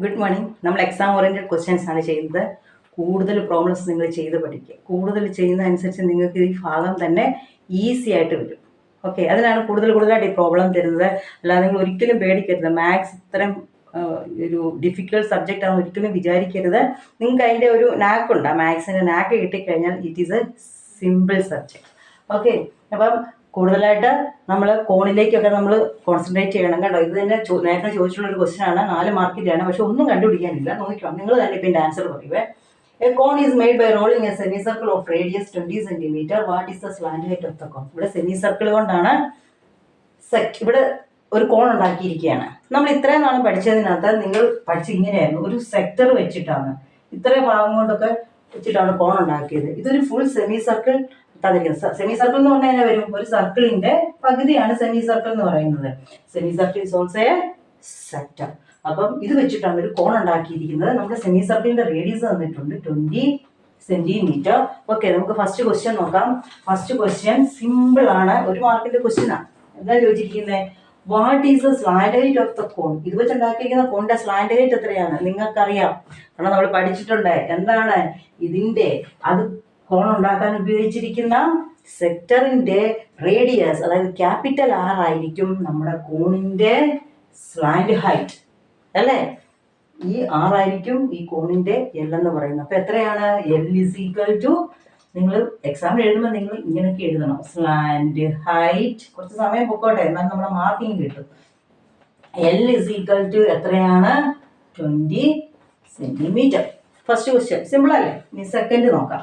Good morning. നമ്മൾ exam oriented questions ആണ് ചെയ്യുന്നത്. കൂടുതൽ പ്രോബ്ലംസ് നിങ്ങൾ ചെയ്ത് പഠിക്കുക. കൂടുതൽ ചെയ്യുന്ന അനുസരിച്ച് നിങ്ങൾക്ക് ഈ ഭാഗം തന്നെ ഈസി ആയിട്ട് വരും. ഓക്കെ, അതിനാണ് കൂടുതലായിട്ട് ഈ പ്രോബ്ലം തരുന്നത്. അല്ലാതെ നിങ്ങൾ ഒരിക്കലും പേടിക്കരുത്. മാത്സ് ഇത്രയും ഒരു ഡിഫിക്കൽട്ട് സബ്ജക്റ്റ് ആണെന്ന് ഒരിക്കലും വിചാരിക്കരുത്. നിങ്ങൾക്ക് അതിൻ്റെ ഒരു നാക്കുണ്ട്. മാത്സിൻ്റെ നാക്ക് കിട്ടിക്കഴിഞ്ഞാൽ it is A simple subject. Okay, അപ്പം കൂടുതലായിട്ട് നമ്മൾ കോണിലേക്കൊക്കെ നമ്മൾ കോൺസെൻട്രേറ്റ് ചെയ്യണം കേട്ടോ. ഇത് തന്നെ നേരത്തെ ചോദിച്ചിട്ടുള്ള ഒരു ക്വസ്റ്റ്യൻ ആണ്. 4 മാർക്കിൻ്റെയാണ്. പക്ഷെ ഒന്നും കണ്ടുപിടിക്കാനില്ല. നോക്കിക്കോ, നിങ്ങൾ തന്നെ ഇപ്പം എൻ്റെ answer പറയുവേ. A cone is made by rolling a semicircle of radius 20 cm. What is the slant height of the cone? ഇവിടെ സെമിസർക്കിൾ കൊണ്ടാണ് ഇവിടെ ഒരു കോൺ ഉണ്ടാക്കിയിരിക്കുകയാണ്. നമ്മൾ ഇത്രയും നാളും പഠിച്ചതിനകത്ത് നിങ്ങൾ പഠിച്ച് ഇങ്ങനെയായിരുന്നു. ഒരു സെക്ടർ വെച്ചിട്ടാണ് ഇത്രയും ഭാഗം കൊണ്ടൊക്കെ വെച്ചിട്ടാണ് കോൺ ഉണ്ടാക്കിയത്. ഇതൊരു ഫുൾ സെമി സർക്കിൾ തന്നിരിക്കുന്നത്. സെമി സർക്കിൾ എന്ന് പറഞ്ഞാൽ വരും ഒരു സർക്കിളിന്റെ പകുതിയാണ് സെമി സർക്കിൾ എന്ന് പറയുന്നത്. Semi circle is also A sector. അപ്പം ഇത് വെച്ചിട്ടാണ് ഒരു കോൺ ഉണ്ടാക്കിയിരിക്കുന്നത്. നമ്മുടെ സെമി സർക്കിളിന്റെ റേഡിയസ് തന്നിട്ടുണ്ട് 20 സെന്റിമീറ്റർ. ഓക്കെ, നമുക്ക് ഫസ്റ്റ് ക്വസ്റ്റ്യൻ നോക്കാം. ഫസ്റ്റ് ക്വസ്റ്റ്യൻ സിമ്പിൾ ആണ്, 1 മാർക്കിന്റെ ക്വസ്റ്റ്യൻ ആണ്. എന്താ ചോദിച്ചിരിക്കുന്നത്? What is the slant height of the cone? ഇത് വെച്ചുണ്ടാക്കിയിരിക്കുന്ന കോണിന്റെ സ്ലാൻഡ് ഹൈറ്റ് എത്രയാണ്? നിങ്ങൾക്കറിയാം, കാരണം നമ്മൾ പഠിച്ചിട്ടുണ്ട്. എന്താണ് ഇതിന്റെ അത് കോൺ ഉണ്ടാക്കാൻ ഉപയോഗിച്ചിരിക്കുന്ന സെക്ടറിന്റെ റേഡിയസ്, അതായത് ക്യാപിറ്റൽ R ആയിരിക്കും നമ്മുടെ കോണിന്റെ സ്ലാൻഡ് ഹൈറ്റ് അല്ലേ. ഈ R ആയിരിക്കും ഈ കോണിന്റെ L എന്ന് പറയുന്നത്. അപ്പൊ എത്രയാണ്? L is equal to, നിങ്ങൾ എക്സാമിൽ എഴുതുമ്പോൾ നിങ്ങൾ ഇങ്ങനെയൊക്കെ എഴുതണം. സ്ലാൻഡ് ഹൈറ്റ്, കുറച്ച് സമയം പൊക്കോട്ടെ, എന്നാൽ നമ്മുടെ മാർക്കിങ് കിട്ടും. L is equal to എത്രയാണ്? 20 സെന്റിമീറ്റർ. ഫസ്റ്റ് ക്വസ്റ്റ്യൻ സിമ്പിൾ അല്ലേ. ഇനി സെക്കൻഡ് നോക്കാം.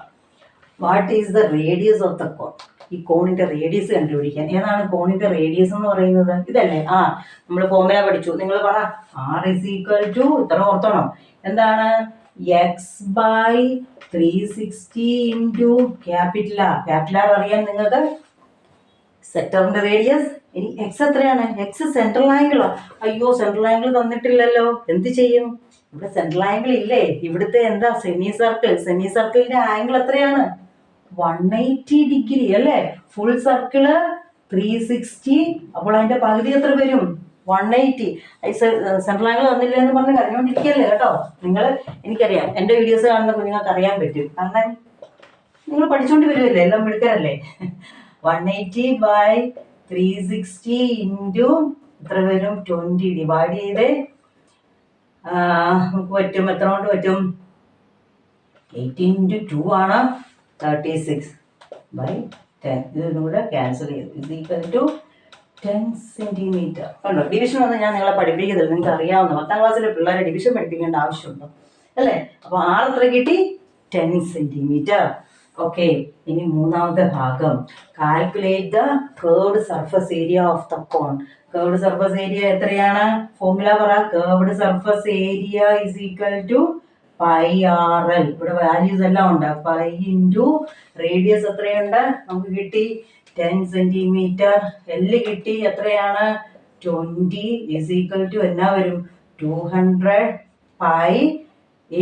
What is the radius of the cone? ഈ കോണിന്റെ റേഡിയസ് കണ്ടുപിടിക്കാൻ. ഏതാണ് കോണിന്റെ റേഡിയസ് എന്ന് പറയുന്നത്? ഇതല്ലേ. നമ്മൾ ഫോർമുല പഠിച്ചു. നിങ്ങൾ പറ. R is equal to, ഇത്ര ഓർത്തോണം, എന്താണ്? X by 360 into capital R. Capital R അറിയാം നിങ്ങൾക്ക്, സെക്ടറിന്റെ റേഡിയസ്. ഇനി X എത്രയാണ്? X സെൻട്രൽ ആംഗിളാ. അയ്യോ, സെൻട്രൽ ആംഗിൾ തന്നിട്ടില്ലല്ലോ. എന്ത് ചെയ്യും? ഇവിടെ സെൻട്രൽ ആംഗിൾ ഇല്ലേ? ഇവിടുത്തെ എന്താ? Semi circle. സെമി സർക്കിളിന്റെ ആംഗിൾ എത്രയാണ്? 180 ഡിഗ്രി അല്ലേ. Full circle 360. അപ്പോൾ അതിന്റെ പകുതി എത്ര വരും? 180. സെൻട്രൽ ആംഗിൾ തന്നില്ല എന്ന് പറഞ്ഞ് കരഞ്ഞോണ്ടിരിക്കല്ലേ കേട്ടോ. എനിക്കറിയാം, എൻ്റെ വീഡിയോസ് കാണുന്ന കുഞ്ഞുങ്ങൾക്ക് അറിയാൻ പറ്റും. കാരണം നിങ്ങൾ പഠിച്ചുകൊണ്ട് വരുമല്ലേ, എല്ലാം മിടുക്കരല്ലേ. 180 by 360 into എത്ര വരും? 20 ഡിവൈഡ് ചെയ്ത് നമുക്ക് പറ്റും. എത്ര കൊണ്ട് പറ്റും? 18 into 2 ആണ് 36 by 10. ഇതും കൂടെ ക്യാൻസൽ ചെയ്തു. ഇത് ഈക്വൽ ടു 10 സെന്റിമീറ്റർ. കണ്ടോ, ഡിവിഷൻ ഒന്നും ഞാൻ നിങ്ങളെ പഠിപ്പിക്കുന്നില്ല. നിങ്ങൾക്ക് അറിയാവുന്ന 10ാം ക്ലാസ്സിലെ പിള്ളേരെ ഡിവിഷൻ പഠിപ്പിക്കേണ്ട ആവശ്യമുണ്ടോ? അല്ലേ. അപ്പോൾ R എത്ര കിട്ടി? 10 സെന്റിമീറ്റർ. ഓക്കെ, ഇനി മൂന്നാമത്തെ ഭാഗം. Calculate the curved surface area of the cone. Curved surface area എത്രയാണ്? ഫോർമുല പറ. Curved surface area is equal to pi RL. ഇവിടെ വാല്യൂസ് എല്ലാം ഉണ്ട്. പൈ ഇൻറ്റു റേഡിയസ് എത്രയുണ്ട്? നമുക്ക് കിട്ടി 10 സെന്റിമീറ്റർ. L കിട്ടി എത്രയാണ്? 20 ഇസ് ഈക്വൽ ടു എന്നാ വരും? 200 പൈ.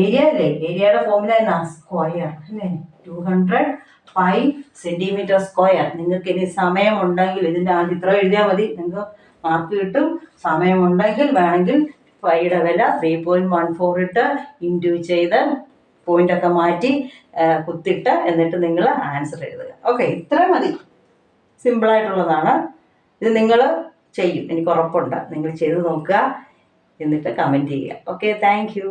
ഏരിയ അല്ലേ, ഏരിയയുടെ ഫോർമുല എന്നാ? സ്ക്വയർ അല്ലേ. 200 പൈ സെന്റിമീറ്റർ സ്ക്വയർ. നിങ്ങൾക്ക് ഇനി സമയമുണ്ടെങ്കിൽ ഇതിന്റെ ആദ്യം ഇത്ര എഴുതിയാൽ മതി, നിങ്ങൾക്ക് മാർക്ക് കിട്ടും. സമയമുണ്ടെങ്കിൽ വേണമെങ്കിൽ പൈയുടെ വില 3.14 ഇട്ട് ഇൻറ്റു ചെയ്ത് പോയിന്റൊക്കെ മാറ്റി കുത്തിട്ട് എന്നിട്ട് നിങ്ങൾ ആൻസർ എഴുതുക. ഓക്കെ, ഇത്ര മതി. സിമ്പിളായിട്ടുള്ളതാണ്. ഇത് നിങ്ങൾ ചെയ്യും, എനിക്ക് ഉറപ്പുണ്ട്. നിങ്ങൾ ചെയ്ത് നോക്കുക, എന്നിട്ട് കമൻറ്റ് ചെയ്യുക. Okay, thank you.